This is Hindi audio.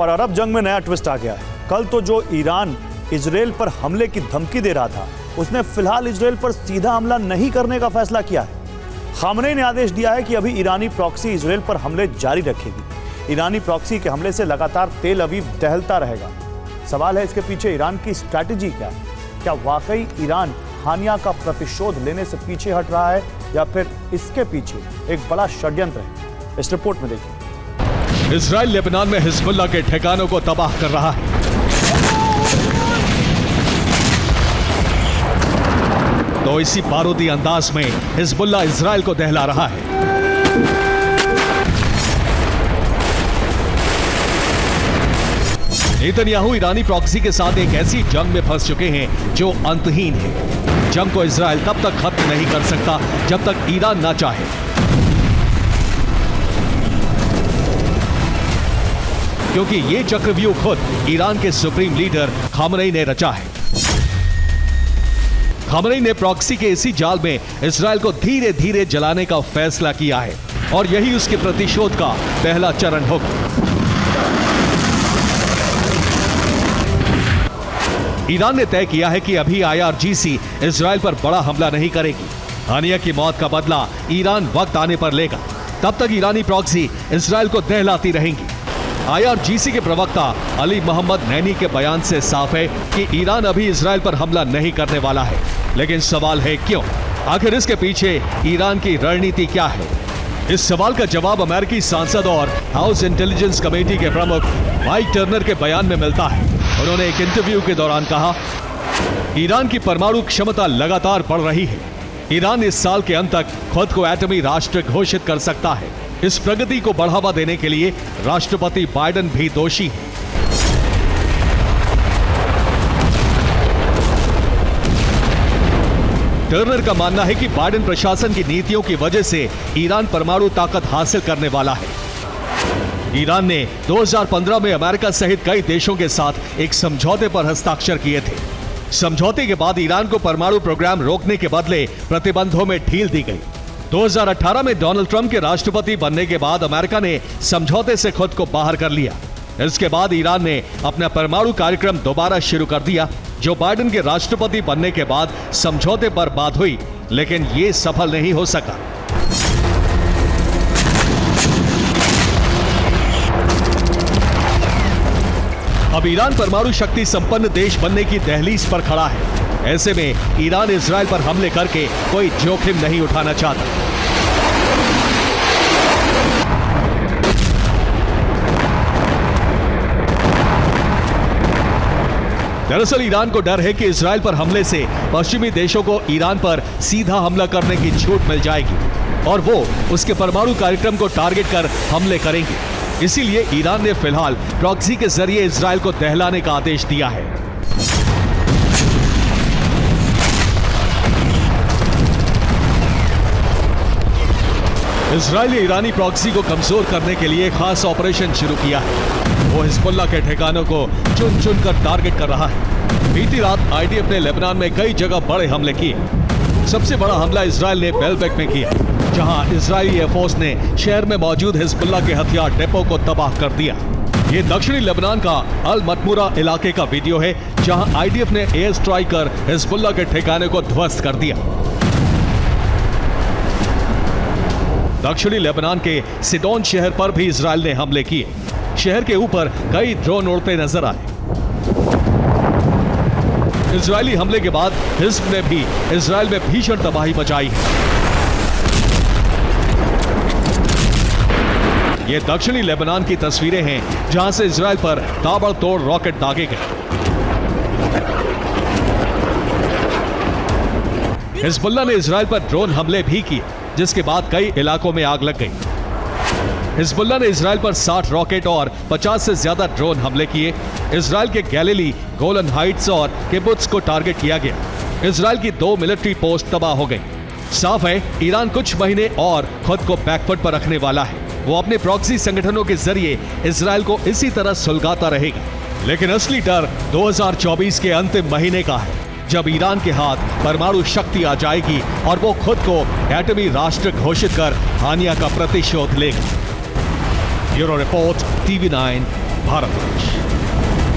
और अरब जंग में नया ट्विस्ट आ गया है। कल तो जो ईरान इजराइल पर हमले की धमकी दे रहा था, उसने फिलहाल इजराइल पर सीधा हमला नहीं करने का फैसला किया है। खामनेई ने आदेश दिया है कि अभी ईरानी प्रॉक्सी इजराइल पर हमले जारी रखेगी। ईरानी प्रॉक्सी के हमले से लगातार तेल अवीव दहलता रहेगा। सवाल है, इसके पीछे ईरान की स्ट्रैटेजी क्या है? क्या वाकई ईरान हानिया का प्रतिशोध लेने से पीछे हट रहा है या फिर इसके पीछे एक बड़ा षड्यंत्र है? इस रिपोर्ट में देखिए। इजराइल लेबनान में हिजबुल्लाह के ठिकानों को तबाह कर रहा है। तो इसी बारूदी अंदाज में हिजबुल्लाह इजराइल को दहला रहा है। नेतन्याहू ईरानी प्रॉक्सी के साथ एक ऐसी जंग में फंस चुके हैं जो अंतहीन है। जंग को इजराइल तब तक खत्म नहीं कर सकता जब तक ईरान ना चाहे। क्योंकि ये चक्रव्यूह खुद ईरान के सुप्रीम लीडर खामनेई ने रचा है। खामनेई ने प्रॉक्सी के इसी जाल में इजराइल को धीरे धीरे जलाने का फैसला किया है और यही उसके प्रतिशोध का पहला चरण होगा। ईरान ने तय किया है कि अभी IRGC इजराइल पर बड़ा हमला नहीं करेगी। हानिया की मौत का बदला ईरान वक्त आने पर लेगा। तब तक ईरानी प्रॉक्सी इजराइल को दहलाती रहेंगी। IRGC के प्रवक्ता अली मोहम्मद नैनी के बयान से साफ है कि ईरान अभी इजराइल पर हमला नहीं करने वाला है। लेकिन सवाल है क्यों? आखिर इसके पीछे ईरान की रणनीति क्या है? इस सवाल का जवाब अमेरिकी सांसद और हाउस इंटेलिजेंस कमेटी के प्रमुख माइक टर्नर के बयान में मिलता है। उन्होंने एक इंटरव्यू के दौरान कहा, ईरान की परमाणु क्षमता लगातार बढ़ रही है। ईरान इस साल के अंत तक खुद को एटमी राष्ट्र घोषित कर सकता है। इस प्रगति को बढ़ावा देने के लिए राष्ट्रपति बाइडेन भी दोषी है। टर्नर का मानना है कि बाइडेन प्रशासन की नीतियों की वजह से ईरान परमाणु ताकत हासिल करने वाला है। ईरान ने 2015 में अमेरिका सहित कई देशों के साथ एक समझौते पर हस्ताक्षर किए थे। समझौते के बाद ईरान को परमाणु प्रोग्राम रोकने के बदले प्रतिबंधों में ढील दी गई। 2018 में डोनाल्ड ट्रंप के राष्ट्रपति बनने के बाद अमेरिका ने समझौते से खुद को बाहर कर लिया। इसके बाद ईरान ने अपना परमाणु कार्यक्रम दोबारा शुरू कर दिया, जो बाइडेन के राष्ट्रपति बनने के बाद समझौते पर बात हुई, लेकिन ये सफल नहीं हो सका। अब ईरान परमाणु शक्ति संपन्न देश बनने की दहलीज पर खड़ा है। ऐसे में ईरान इजराइल पर हमले करके कोई जोखिम नहीं उठाना चाहता। दरअसल ईरान को डर है कि इजराइल पर हमले से पश्चिमी देशों को ईरान पर सीधा हमला करने की छूट मिल जाएगी और वो उसके परमाणु कार्यक्रम को टारगेट कर हमले करेंगे। इसीलिए ईरान ने फिलहाल प्रॉक्सी के जरिए इजराइल को दहलाने का आदेश दिया है। इजराइल ईरानी प्रॉक्सी को कमजोर करने के लिए खास ऑपरेशन शुरू किया है। वो हिजबुल्लाह के ठिकानों को चुन चुन कर टारगेट कर रहा है। बीती रात IDF ने लेबनान में कई जगह बड़े हमले किए। सबसे बड़ा हमला इजराइल ने बेलबेक में किया, जहां इजरायली एयरफोर्स ने शहर में मौजूद हिजबुल्लाह के हथियार डिपो को तबाह कर दिया। ये दक्षिणी लेबनान का अल मतमुरा इलाके का वीडियो है, जहां IDF ने एयर स्ट्राइक कर हिजबुल्लाह के ठिकाने को ध्वस्त कर दिया। दक्षिणी लेबनान के सिडोन शहर पर भी इजराइल ने हमले किए। शहर के ऊपर कई ड्रोन उड़ते नजर आए। इजरायली हमले के बाद हिज़्ब ने भी इजराइल में भीषण तबाही मचाई है। ये दक्षिणी लेबनान की तस्वीरें हैं, जहां से इजराइल पर ताबड़तोड़ रॉकेट दागे गए। हिजबुल्लाह ने इजराइल पर ड्रोन हमले भी किए, जिसके बाद कई इलाकों में आग लग गई। हिजबुल्लाह ने इजराइल पर 60 रॉकेट और 50 से ज्यादा ड्रोन हमले किए। इजराइल के गैलिली, गोलन हाइट्स और किबुत्स को टारगेट किया गया। इजराइल की 2 मिलिट्री पोस्ट तबाह हो गई। साफ है, ईरान कुछ महीने और खुद को बैकफुट पर रखने वाला है। वो अपने प्रॉक्सी संगठनों के जरिए इजराइल को इसी तरह सुलगाता रहेगा। लेकिन असली डर 2024 के अंतिम महीने का है, जब ईरान के हाथ परमाणु शक्ति आ जाएगी और वो खुद को एटमी राष्ट्र घोषित कर हानिया का प्रतिशोध लेगा। Bureau report, TV9 Bharat.